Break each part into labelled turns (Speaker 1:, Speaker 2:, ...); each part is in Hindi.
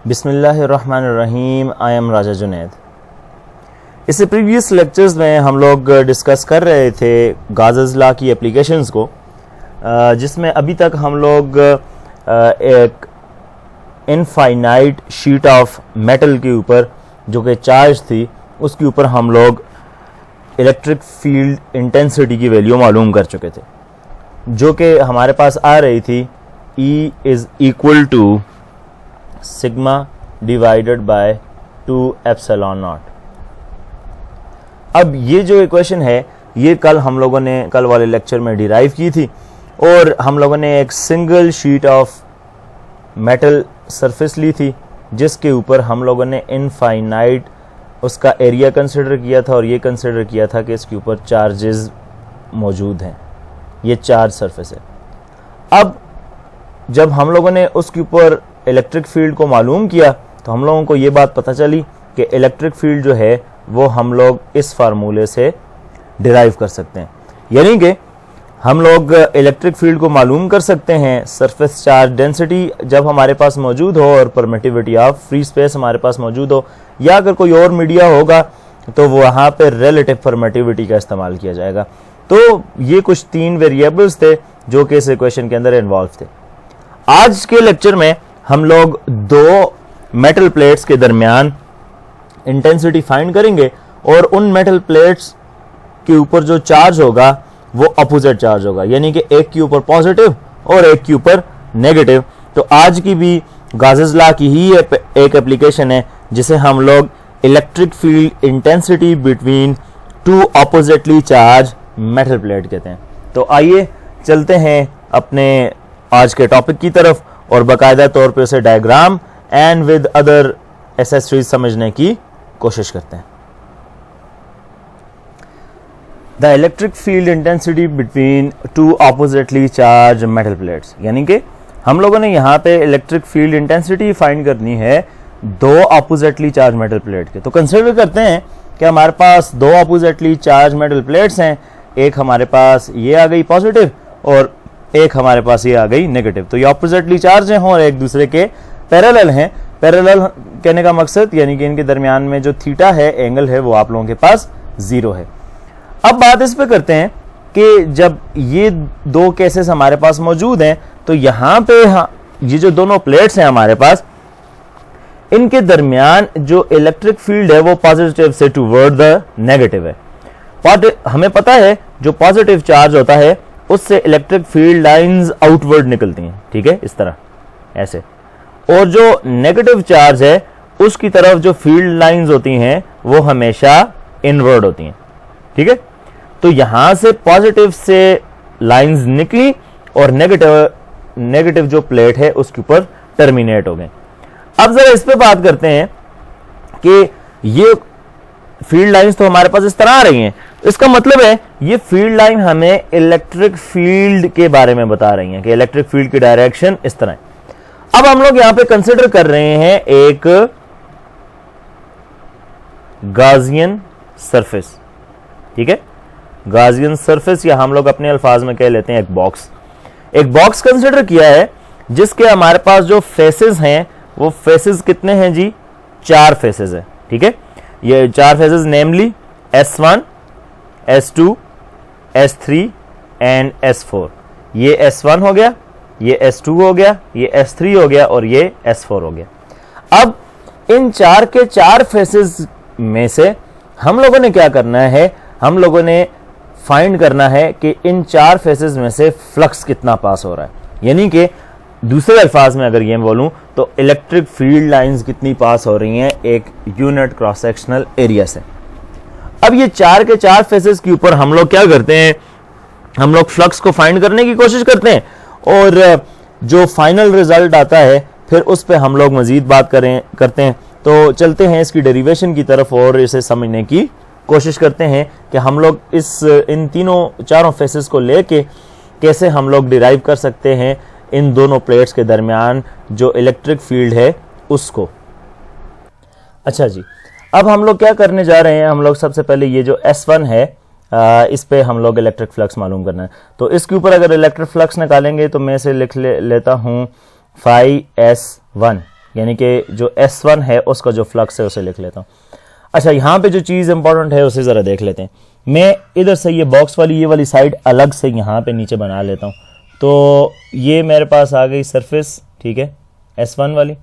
Speaker 1: बिस्मिल्लाहिर्रहमानिर्रहीम। आई एम राजा जुनैद। इससे प्रीवियस लेक्चर्स में हम लोग डिस्कस कर रहे थे गाज़ेस लॉ की एप्लीकेशंस को, जिसमें अभी तक हम लोग एक इनफाइनाइट शीट ऑफ मेटल के ऊपर जो कि चार्ज थी उसके ऊपर हम लोग इलेक्ट्रिक फील्ड इंटेंसिटी की वैल्यू मालूम कर चुके थे, जो कि हमारे पास आ रही थी E is equal to sigma divided by 2 epsilon naught. अब ये जो इक्वेशन है ये कल हम लोगों ने कल वाले लेक्चर में डिराइव की थी, और हम लोगों ने एक single sheet of metal surface ली थी जिसके ऊपर हम लोगों ने इनफाइनाइट उसका एरिया कंसिडर किया था, और ये कंसिडर किया था कि इसके ऊपर चार्जेस मौजूद हैं, ये चार्ज सरफेस है। अब जब हम लोगों ने उसके ऊपर इलेक्ट्रिक फील्ड को मालूम किया तो हम लोगों को ये बात पता चली कि इलेक्ट्रिक फील्ड जो है वो हम लोग इस फार्मूले से डिराइव कर सकते हैं, यानी कि हम लोग इलेक्ट्रिक फील्ड को मालूम कर सकते हैं सरफेस चार्ज डेंसिटी जब हमारे पास मौजूद हो और परमिटिविटी ऑफ फ्री स्पेस हमारे पास मौजूद हो, या अगर कोई और मीडिया होगा तो वहाँ पे रिलेटिव परमिटिविटी का इस्तेमाल किया जाएगा। तो ये कुछ 3 वेरिएबल्स थे जो कि इस इक्वेशन के अंदर इन्वॉल्व थे। आज के लेक्चर में हम लोग 2 मेटल प्लेट्स के दरमियान इंटेंसिटी फाइंड करेंगे, और उन मेटल प्लेट्स के ऊपर जो चार्ज होगा वो अपोजिट चार्ज होगा, यानी कि एक के ऊपर पॉजिटिव और एक के ऊपर नेगेटिव। तो आज की भी गाज़ेस लॉ की ही एक एप्लीकेशन है जिसे हम लोग electric field intensity between 2 oppositely charge metal plate कहते हैं। तो आइए चलते हैं अपने आज के टॉपिक की तरफ और बाकायदा तौर पे उसे diagram and with other accessories समझने की कोशिश करते हैं। The electric field intensity between 2 oppositely charge metal plates, यानी कि हम लोगों ने यहाँ पे इलेक्ट्रिक फील्ड इंटेंसिटी फाइंड करनी है 2 ऑपोजिटली चार्ज मेटल प्लेट के। तो कंसिडर करते हैं कि हमारे पास 2 ऑपोजिटली चार्ज मेटल प्लेट्स हैं, एक हमारे पास ये आ गई पॉजिटिव और एक हमारे पास ये आ गई नेगेटिव। तो ये ऑपोजिटली चार्ज हैं और एक दूसरे के पैरेलल हैं। पैरेलल कहने का मकसद यानी कि इनके दरमियान में जो थीटा है, एंगल है, वो आप लोगों के पास 0 है। अब बात इस पे करते हैं कि जब ये 2 केसेस हमारे पास मौजूद हैं तो यहाँ पे ये जो दोनों प्लेट्स हैं हमारे पास, इनके दरमियान जो इलेक्ट्रिक फील्ड है वो पॉजिटिव से टूवर्ड द नेगेटिव है। हमें पता है जो पॉजिटिव चार्ज होता है उससे इलेक्ट्रिक फील्ड लाइंस आउटवर्ड निकलती हैं, ठीक है, इस तरह ऐसे, और जो नेगेटिव चार्ज है उसकी तरफ जो फील्ड लाइंस होती हैं वो हमेशा इनवर्ड होती हैं, ठीक है। तो यहां से पॉजिटिव से लाइंस निकली और नेगेटिव जो प्लेट है उसके ऊपर टर्मिनेट हो गए। अब जरा इस पे बात करते हैं कि ये फील्ड लाइंस तो हमारे पास इस तरह आ रही हैं, इसका मतलब है ये फील्ड लाइन हमें इलेक्ट्रिक फील्ड के बारे में बता रही हैं कि इलेक्ट्रिक फील्ड की डायरेक्शन इस तरह है। अब हम लोग यहां पे कंसिडर कर रहे हैं एक गाजियन सरफेस, ठीक है, गाजियन सरफेस, या हम लोग अपने अल्फाज में कह लेते हैं एक बॉक्स कंसिडर किया है जिसके हमारे पास जो फेसेस हैं वो फेसेस कितने हैं जी, 4 फेसेस है, ठीक है। ये 4 faces namely S1, S2, S3 and S4। ये S1 हो गया, ये S2 हो गया, ये S3 हो गया और ये S4 हो गया। अब इन 4 के 4 फेसेस में से हम लोगों ने क्या करना है, हम लोगों ने फाइंड करना है कि इन 4 फेसेस में से फ्लक्स कितना पास हो रहा है, यानी कि दूसरे अल्फाज में अगर ये बोलूं तो इलेक्ट्रिक फील्ड लाइंस कितनी पास हो रही हैं एक यूनिट क्रॉस सेक्शनल एरिया से। अब ये 4 के 4 फेसेस के ऊपर हम लोग क्या करते हैं, हम लोग फ्लक्स को फाइंड करने की कोशिश करते हैं, और जो फाइनल रिजल्ट आता है फिर उस पर हम लोग मजीद बात करते हैं। तो चलते हैं इसकी डेरिवेशन की तरफ और इसे समझने की कोशिश करते हैं कि हम लोग इन 4 फेसेस को लेके कैसे हम लोग डिराइव कर सकते हैं इन दोनों प्लेट्स के दरमियान जो इलेक्ट्रिक फील्ड है उसको। अच्छा जी, अब हम लोग क्या करने जा रहे हैं, हम लोग सबसे पहले ये जो S1 है इस पे हम लोग इलेक्ट्रिक फ्लक्स मालूम करना है। तो इसके ऊपर अगर इलेक्ट्रिक फ्लक्स निकालेंगे तो मैं इसे लिख लेता हूं phi S1, यानी कि जो S1 है उसका जो फ्लक्स है उसे लिख लेता हूँ। अच्छा, यहाँ पे जो चीज़ इंपॉर्टेंट है उसे ज़रा देख लेते हैं। मैं इधर से ये बॉक्स वाली ये वाली साइड अलग से यहाँ पे नीचे बना लेता हूँ। तो ये मेरे पास आ गई सरफेस, ठीक है, S1 वाली,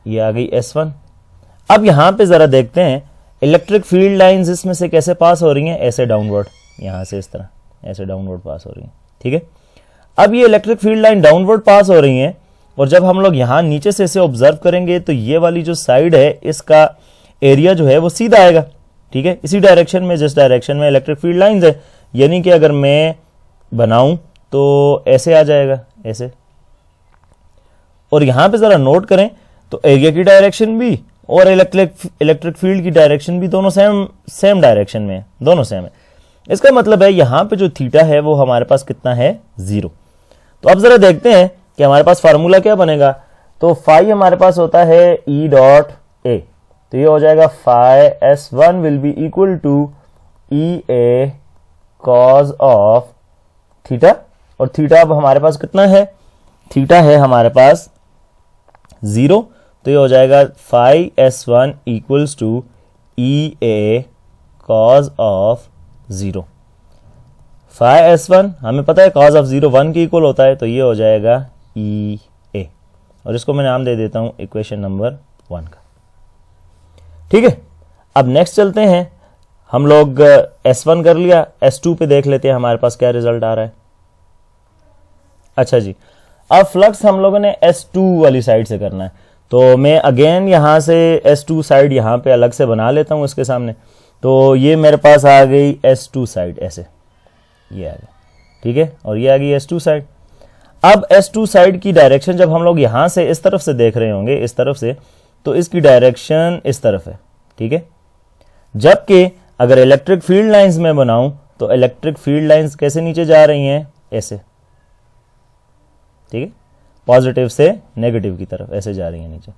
Speaker 1: ये आ गई S1। अब यहाँ पे ज़रा देखते हैं इलेक्ट्रिक फील्ड लाइंस इसमें से कैसे पास हो रही हैं, ऐसे डाउनवर्ड, यहाँ से इस तरह ऐसे डाउनवर्ड पास हो रही हैं, ठीक है। अब ये इलेक्ट्रिक फील्ड लाइन डाउनवर्ड पास हो रही हैं और जब हम लोग यहाँ नीचे से इसे ऑब्जर्व करेंगे तो ये वाली जो साइड है इसका एरिया जो है वो सीधा आएगा, ठीक है, इसी डायरेक्शन में जिस डायरेक्शन में इलेक्ट्रिक फील्ड लाइंस है। यानी कि अगर मैं बनाऊं तो ऐसे आ जाएगा, ऐसे। और यहां पे जरा नोट करें तो एरिया की डायरेक्शन भी और इलेक्ट्रिक फील्ड की डायरेक्शन भी दोनों सेम डायरेक्शन में है, दोनों सेम है। इसका मतलब है यहां पे जो थीटा है वो हमारे पास कितना है, 0। तो अब जरा देखते हैं कि हमारे पास फार्मूला क्या बनेगा। तो फाई हमारे पास होता है E डॉट ए, तो ये हो जाएगा phi S1 will be equal to EA cos of theta. और थीटा अब हमारे पास कितना है, थीटा है हमारे पास 0, तो ये हो जाएगा phi S1 equals to EA cos of 0। Phi S1 हमें पता है कॉज ऑफ 0 1 के इक्वल होता है, तो ये हो जाएगा EA, और इसको मैं नाम दे देता हूं इक्वेशन नंबर 1 का, ठीक है। अब नेक्स्ट चलते हैं, हम लोग S1 कर लिया, S2 पे देख लेते हैं हमारे पास क्या रिजल्ट आ रहा है। अच्छा जी, अब फ्लक्स हम लोगों ने S2 वाली साइड से करना है, तो मैं अगेन यहां से S2 साइड यहां पे अलग से बना लेता हूं इसके सामने। तो ये मेरे पास आ गई S2 साइड, ऐसे ये आ गई, ठीक है, और ये आ गई S2 साइड। अब S2 साइड की डायरेक्शन जब हम लोग यहां से इस तरफ से देख रहे होंगे, इस तरफ से, तो इसकी डायरेक्शन इस तरफ है, ठीक है। जबकि अगर इलेक्ट्रिक फील्ड लाइंस में बनाऊं तो इलेक्ट्रिक फील्ड लाइंस कैसे नीचे जा रही हैं, ऐसे, ठीक है, पॉजिटिव से नेगेटिव की तरफ ऐसे जा रही है नीचे।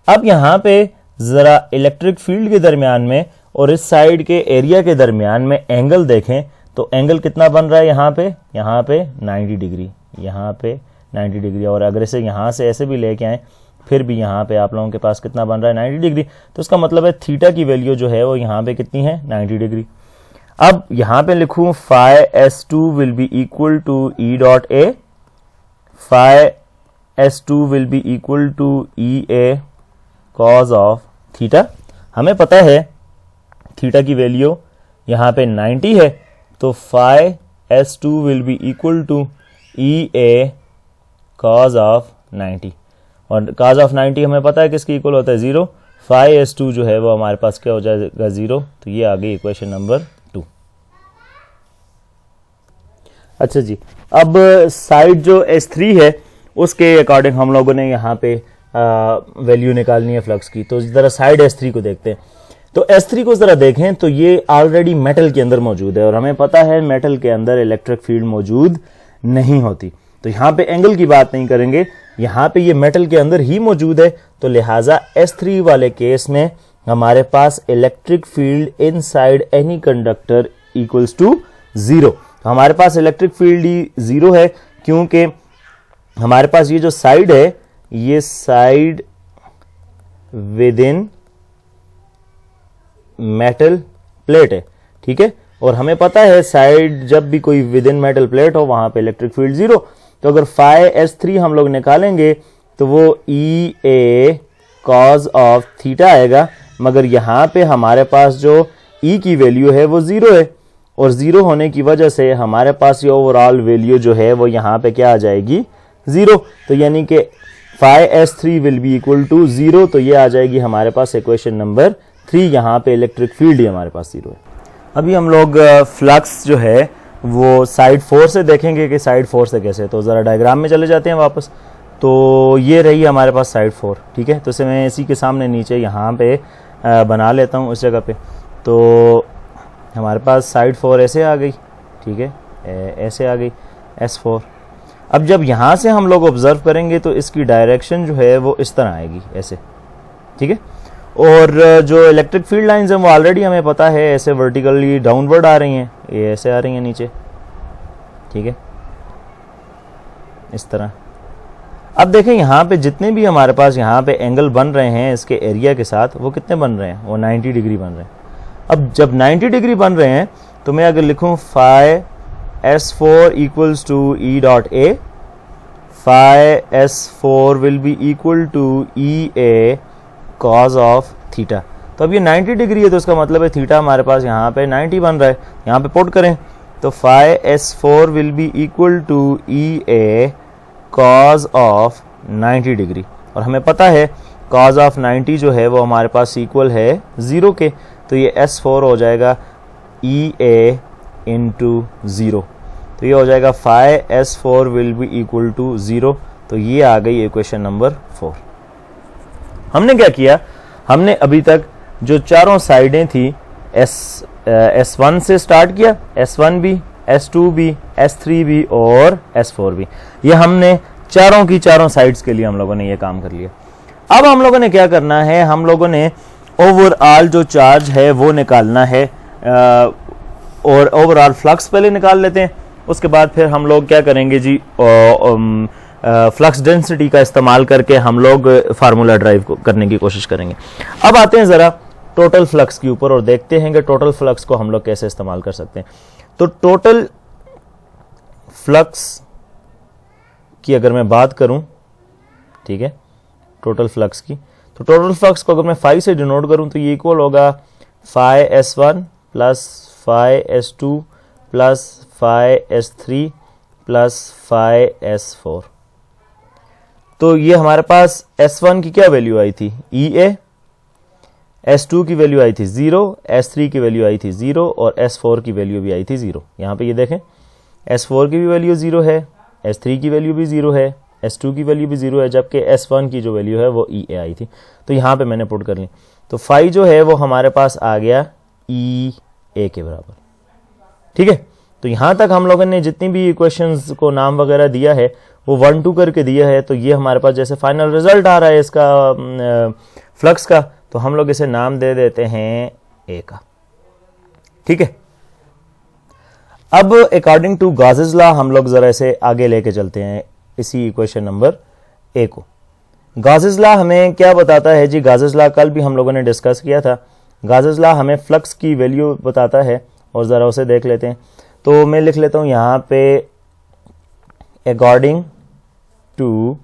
Speaker 1: अब यहां पे जरा इलेक्ट्रिक फील्ड के दरमियान में और इस साइड के एरिया के दरमियान में एंगल देखें तो एंगल कितना बन रहा है यहां पे 90 डिग्री, यहां पे 90 डिग्री। और अगर इसे यहां से ऐसे भी लेके आए फिर भी यहां पे आप लोगों के पास कितना बन रहा है 90 डिग्री। तो इसका मतलब है थीटा की वैल्यू जो है वो यहां पे कितनी है 90 डिग्री। अब यहां पे लिखूं phi S2 will be equal to E dot A, phi S2 will be equal to EA cos of theta. हमें पता है थीटा की वैल्यू यहां पे 90 है, तो phi S2 will be equal to EA cos of 90, और कॉज ऑफ 90 हमें पता है किसकी इक्वल होता है 0। फाई S2 जो है वो हमारे पास क्या हो जाएगा 0, तो ये आ गई इक्वेशन नंबर 2। अच्छा जी, अब साइड जो S3 है उसके अकॉर्डिंग हम लोगों ने यहाँ पे वैल्यू निकालनी है फ्लक्स की। तो जरा साइड S3 को देखते हैं। तो S3 को जरा देखें तो ये ऑलरेडी मेटल के अंदर मौजूद है और हमें पता है मेटल के अंदर इलेक्ट्रिक फील्ड मौजूद नहीं होती। तो यहाँ पे एंगल की बात नहीं करेंगे, यहाँ पे ये मेटल के अंदर ही मौजूद है, तो लिहाजा S3 वाले केस में हमारे पास electric field inside any conductor equals to 0। तो हमारे पास इलेक्ट्रिक फील्ड ही 0 है क्योंकि हमारे पास ये जो साइड है ये side with in metal plate है, ठीक है। और हमें पता है साइड जब भी कोई विद इन मेटल प्लेट हो वहां पे इलेक्ट्रिक फील्ड 0। तो अगर फाई S3 हम लोग निकालेंगे तो वो EA कॉज ऑफ थीटा आएगा, मगर यहां पे हमारे पास जो E की वैल्यू है वो 0 है, और 0 होने की वजह से हमारे पास ये ओवरऑल वैल्यू जो है वो यहां पे क्या आ जाएगी 0। तो यानी कि phi S3 will be equal to 0, तो ये आ जाएगी हमारे पास इक्वेशन नंबर 3। यहाँ पे इलेक्ट्रिक फील्ड ही हमारे पास 0 है। अभी हम लोग फ्लक्स जो है वो साइड 4 से देखेंगे कि साइड 4 से कैसे। तो ज़रा डायग्राम में चले जाते हैं वापस। तो ये रही हमारे पास साइड 4, ठीक है। तो इसे मैं इसी के सामने नीचे यहाँ पे बना लेता हूँ उस जगह पे। तो हमारे पास साइड 4 ऐसे आ गई, ठीक है, ऐसे आ गई S4। अब जब यहाँ से हम लोग ऑब्जर्व करेंगे तो इसकी डायरेक्शन जो है वो इस तरह आएगी, ऐसे, ठीक है। और जो इलेक्ट्रिक फील्ड लाइंस हैं वो ऑलरेडी हमें पता है ऐसे वर्टिकली डाउनवर्ड आ रही हैं, ये ऐसे आ रही हैं नीचे, ठीक है, इस तरह। अब देखें यहाँ पे जितने भी हमारे पास यहाँ पे एंगल बन रहे हैं इसके एरिया के साथ, वो कितने बन रहे हैं, वो 90 डिग्री बन रहे हैं। अब जब 90 डिग्री बन रहे हैं तो मैं अगर लिखूं phi S4 equals to E dot A, phi S4 will be equal to EA cos of theta. तो अब ये 90 डिग्री है तो इसका मतलब है थीटा हमारे पास यहाँ पे 90 बन रहा है। यहाँ पे पुट करें तो phi S4 will be equal to EA cos of 90 degree, और हमें पता है कॉज ऑफ 90 जो है वो हमारे पास इक्वल है 0 के, तो ये S4 हो जाएगा EA इंटू 0, तो ये हो जाएगा phi S4 will be equal to 0। तो ये आ गई इक्वेशन नंबर 4। हमने क्या किया, हमने अभी तक जो चारों साइडें थी S1 से स्टार्ट किया, S1 भी, S2 भी, S3 भी और S4 भी। ये हमने चारों की चारों साइड्स के लिए हम लोगों ने ये काम कर लिया। अब हम लोगों ने क्या करना है, हम लोगों ने ओवरऑल जो चार्ज है वो निकालना है, और ओवरऑल फ्लक्स पहले निकाल लेते हैं। उसके बाद फिर हम लोग क्या करेंगे जी, फ्लक्स डेंसिटी का इस्तेमाल करके हम लोग फार्मूला ड्राइव करने की कोशिश करेंगे। अब आते हैं ज़रा टोटल फ्लक्स के ऊपर और देखते हैं कि टोटल फ्लक्स को हम लोग कैसे इस्तेमाल कर सकते हैं। तो टोटल फ्लक्स की अगर मैं बात करूं, ठीक है, टोटल फ्लक्स की, तो टोटल फ्लक्स को अगर मैं फाई से डिनोट करूं तो ये इक्वल होगा phi S1 plus phi S2 plus phi S3 plus phi S4। तो ये हमारे पास S1 की क्या वैल्यू आई थी EA, S2 की वैल्यू आई थी 0, S3 की वैल्यू आई थी 0 और S4 की वैल्यू भी आई थी 0। यहाँ पे ये देखें S4 की भी वैल्यू 0 है, S3 की वैल्यू भी 0 है, S2 की वैल्यू भी 0 है, जबकि S1 की जो वैल्यू है वो EA आई थी। तो यहाँ पे मैंने पुट कर ली, तो फाई जो है वो हमारे पास आ गया EA के बराबर। ठीक है, तो यहाँ तक हम लोगों ने जितनी भी इक्वेशंस को नाम वगैरह दिया है वो 1 2 करके दिया है। तो ये हमारे पास जैसे फाइनल रिजल्ट आ रहा है इसका फ्लक्स का, तो हम लोग इसे नाम दे देते हैं A का। ठीक है, अब अकॉर्डिंग टू गॉसेस लॉ हम लोग जरा इसे आगे लेके चलते हैं इसी इक्वेशन नंबर A को। गॉसेस लॉ हमें क्या बताता है जी, गॉसेस लॉ कल भी हम लोगों ने डिस्कस किया था। गॉसेस लॉ हमें फ्लक्स की वैल्यू बताता है और जरा उसे देख लेते हैं। तो मैं लिख लेता हूं यहां पे अकॉर्डिंग टू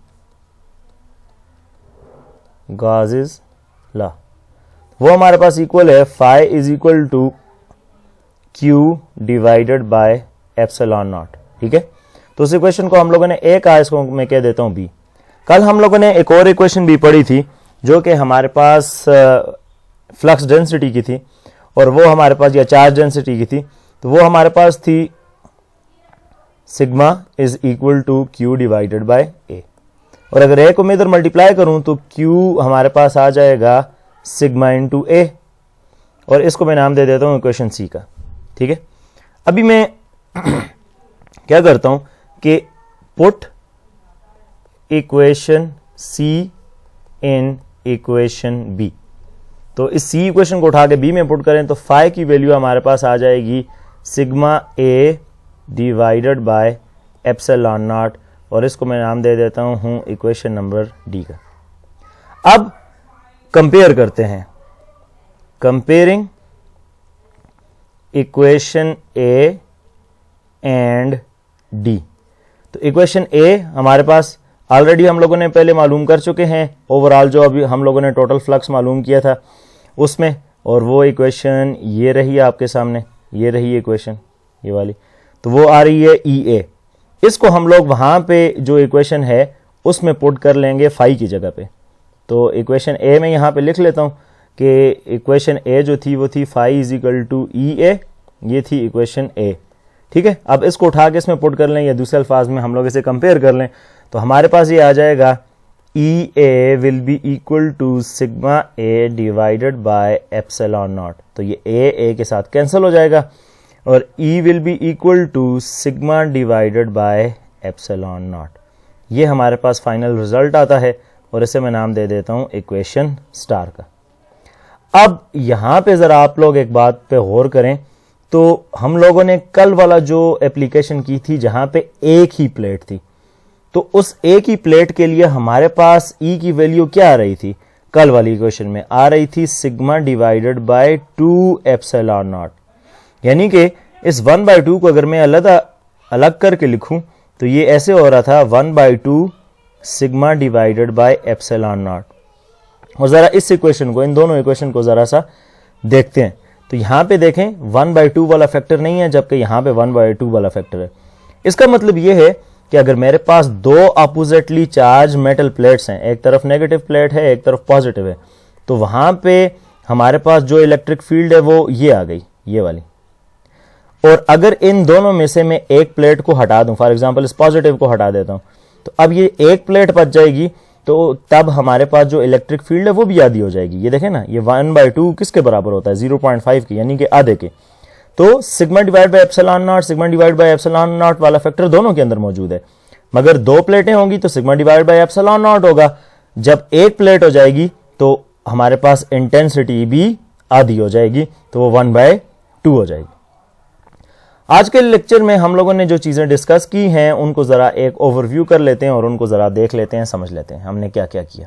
Speaker 1: गॉसेस लॉ, वो हमारे पास इक्वल है phi is equal to Q divided by epsilon naught. ठीक है, तो उस इक्वेशन को हम लोगों ने A कहा, इसको मैं कह देता हूं B। कल हम लोगों ने एक और इक्वेशन भी पढ़ी थी जो कि हमारे पास फ्लक्स डेंसिटी की थी, और वो हमारे पास या चार्ज डेंसिटी की थी, तो वो हमारे पास थी sigma is equal to Q divided by A। और अगर A को मैं इधर मल्टीप्लाई करूं तो Q हमारे पास आ जाएगा सिग्मा इंटू A, और इसको मैं नाम दे देता हूं इक्वेशन C का। ठीक है, अभी मैं क्या करता हूं कि put equation C in equation B। तो इस C इक्वेशन को उठा के B में पुट करें तो फाई की वैल्यू हमारे पास आ जाएगी sigma A divided by epsilon not, और इसको मैं नाम दे देता हूं इक्वेशन नंबर D का। अब कंपेयर करते हैं, comparing equation A and D। तो इक्वेशन A हमारे पास ऑलरेडी हम लोगों ने पहले मालूम कर चुके हैं, ओवरऑल जो अभी हम लोगों ने टोटल फ्लक्स मालूम किया था उसमें, और वो इक्वेशन ये रही आपके सामने, ये रही इक्वेशन ये वाली, तो वो आ रही है EA। इसको हम लोग वहां पे जो इक्वेशन है उसमें पुट कर लेंगे फाई की जगह पे। तो इक्वेशन A में यहाँ पे लिख लेता हूँ कि इक्वेशन A जो थी वो थी phi is equal to EA, ये थी इक्वेशन A। ठीक है, अब इसको उठा के इसमें पुट कर लें या दूसरे अल्फाज में हम लोग इसे कंपेयर कर लें तो हमारे पास ये आ जाएगा EA will be equal to sigma A divided by epsilon naught. तो ये A के साथ कैंसिल हो जाएगा, और E will be equal to sigma divided by epsilon naught. ये हमारे पास फाइनल रिजल्ट आता है, और इसे मैं नाम दे देता हूं इक्वेशन स्टार का। अब यहां पे जरा आप लोग एक बात पे गौर करें, तो हम लोगों ने कल वाला जो एप्लीकेशन की थी जहां पे एक ही प्लेट थी, तो उस ए की प्लेट के लिए हमारे पास ई की वैल्यू क्या आ रही थी, कल वाली इक्वेशन में आ रही थी sigma divided by 2 epsilon not. यानी कि इस 1/2 को अगर मैं अलग करके लिखूं तो ये ऐसे हो रहा था 1/2 sigma divided by epsilon not. और जरा इस इक्वेशन को, इन दोनों इक्वेशन को जरा सा देखते हैं। तो यहां पे देखें 1/2 वाला फैक्टर नहीं है, जबकि यहां पे 1/2 वाला फैक्टर है। इसका मतलब यह है कि अगर मेरे पास दो अपोजिटली चार्ज मेटल प्लेट्स हैं, एक तरफ नेगेटिव प्लेट है एक तरफ पॉजिटिव है, तो वहां पे हमारे पास जो इलेक्ट्रिक फील्ड है वो ये आ गई, ये वाली। और अगर इन दोनों में से मैं एक प्लेट को हटा दूं, फॉर एग्जांपल इस पॉजिटिव को हटा देता हूं, तो अब ये एक प्लेट बच जाएगी, तो तब हमारे पास जो इलेक्ट्रिक फील्ड है वो भी आधी हो जाएगी। ये देखें ना, ये 1/2 किसके बराबर होता है, 0.5 के, यानी कि आधे के। तो sigma divide by epsilon not, sigma divide by epsilon not वाला फैक्टर दोनों के अंदर मौजूद है। मगर दो प्लेटें होंगी तो sigma divide by epsilon not होगा। जब एक प्लेट हो जाएगी तो हमारे पास इंटेंसिटी भी आधी हो जाएगी, तो वो 1/2 हो जाएगी। आज के लेक्चर में हम लोगों ने जो चीजें डिस्कस की हैं उनको जरा एक ओवरव्यू कर लेते हैं और उनको जरा देख लेते हैं, समझ लेते हैं हमने क्या क्या किया।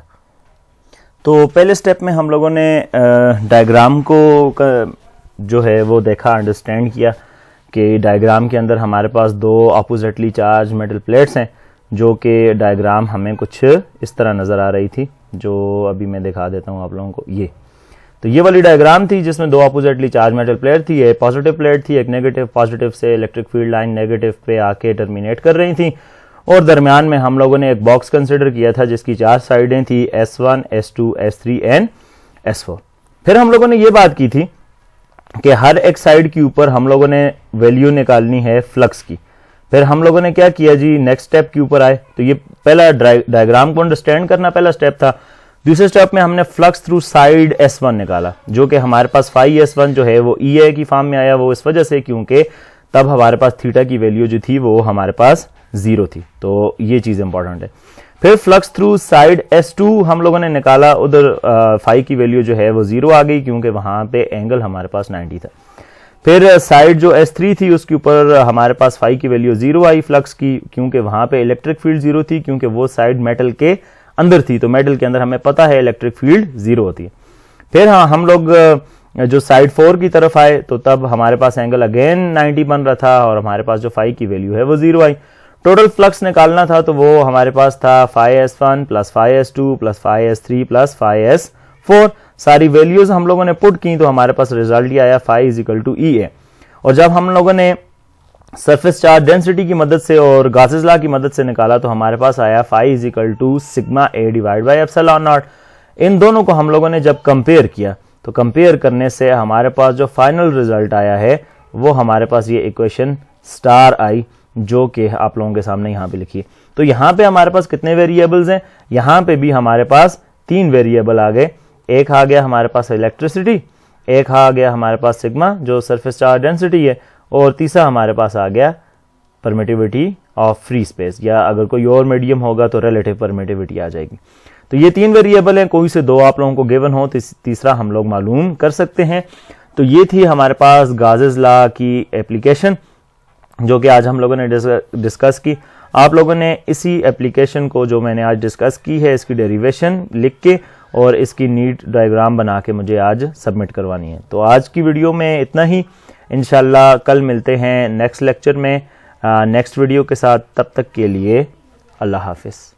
Speaker 1: तो पहले स्टेप में हम लोगों ने डायग्राम को जो है वो देखा, अंडरस्टैंड किया कि डायग्राम के अंदर हमारे पास दो अपोजिटली चार्ज मेटल प्लेट्स हैं, जो कि डायग्राम हमें कुछ इस तरह नज़र आ रही थी, जो अभी मैं दिखा देता हूँ आप लोगों को। ये वाली डायग्राम थी जिसमें दो अपोजिटली चार्ज मेटल प्लेट थी, एक पॉजिटिव प्लेट थी, एक नेगेटिव। पॉजिटिव से इलेक्ट्रिक फील्ड लाइन नेगेटिव पे आके टर्मिनेट कर रही थी, और दरमियान में हम लोगों ने एक बॉक्स कंसिडर किया था जिसकी 4 साइडें थी, S1, S2, S3 and S4। फिर हम लोगों ने ये बात की थी कि हर एक साइड के ऊपर हम लोगों ने वैल्यू निकालनी है फ्लक्स की। फिर हम लोगों ने क्या किया जी, नेक्स्ट स्टेप के ऊपर आए। तो ये पहला डायग्राम को अंडरस्टैंड करना पहला स्टेप था। दूसरे स्टेप में हमने फ्लक्स थ्रू साइड S1 निकाला, जो कि हमारे पास फाई S1 जो है वो EA की फॉर्म में आया, वो इस वजह से क्योंकि तब हमारे पास थीटा की वैल्यू जो थी वो हमारे पास 0 थी। तो ये चीज इंपॉर्टेंट है। फिर फ्लक्स थ्रू साइड S2 हम लोगों ने निकाला, उधर फाई की वैल्यू जो है वो 0 आ गई क्योंकि वहां पे एंगल हमारे पास 90 था। फिर साइड जो S3 थी उसके ऊपर हमारे पास फाई की वैल्यू 0 आई फ्लक्स की, क्योंकि वहां पे इलेक्ट्रिक फील्ड 0 थी, क्योंकि वो साइड मेटल के अंदर थी। तो मेटल के अंदर हमें पता है इलेक्ट्रिक फील्ड 0 होती है। फिर हाँ, हम लोग जो साइड 4 की तरफ आए तो तब हमारे पास एंगल अगेन 90 बन रहा था और हमारे पास जो फाई की वैल्यू है वो 0 आई। टोटल फ्लक्स निकालना था तो वो हमारे पास था phi S1 plus phi S2 plus phi S3 plus phi S4। सारी वैल्यूज हम लोगों ने पुट की तो हमारे पास रिजल्ट ही आया phi is equal to EA। और जब हम लोगों ने सरफेस चार्ज डेंसिटी की मदद से और गॉसेस लॉ की मदद से निकाला तो हमारे पास आया phi is equal to sigma A divide by epsilon naught. इन दोनों को हम लोगों ने जब कंपेयर किया तो कंपेयर करने से हमारे पास जो फाइनल रिजल्ट आया है वो हमारे पास ये इक्वेशन स्टार आई, जो कि आप लोगों के सामने यहाँ पे लिखी है। तो यहाँ पे हमारे पास कितने वेरिएबल्स हैं, यहाँ पे भी हमारे पास 3 वेरिएबल आ गए। एक आ गया हमारे पास इलेक्ट्रिसिटी, एक आ गया हमारे पास सिग्मा जो सरफेस चार्ज डेंसिटी है, और तीसरा हमारे पास आ गया परमिटिविटी ऑफ फ्री स्पेस, या अगर कोई और मीडियम होगा तो रिलेटिव परमिटिविटी आ जाएगी। तो ये 3 वेरिएबल हैं, कोई से 2 आप लोगों को गिवन हो तो तीसरा हम लोग मालूम कर सकते हैं। तो ये थी हमारे पास गॉसेस लॉ की एप्लीकेशन, जो कि आज हम लोगों ने डिस्कस की। आप लोगों ने इसी एप्लीकेशन को जो मैंने आज डिस्कस की है इसकी डेरिवेशन लिख के और इसकी नीट डायग्राम बना के मुझे आज सबमिट करवानी है। तो आज की वीडियो में इतना ही, इंशाल्लाह कल मिलते हैं नेक्स्ट लेक्चर में नेक्स्ट वीडियो के साथ। तब तक के लिए अल्लाह हाफिज़।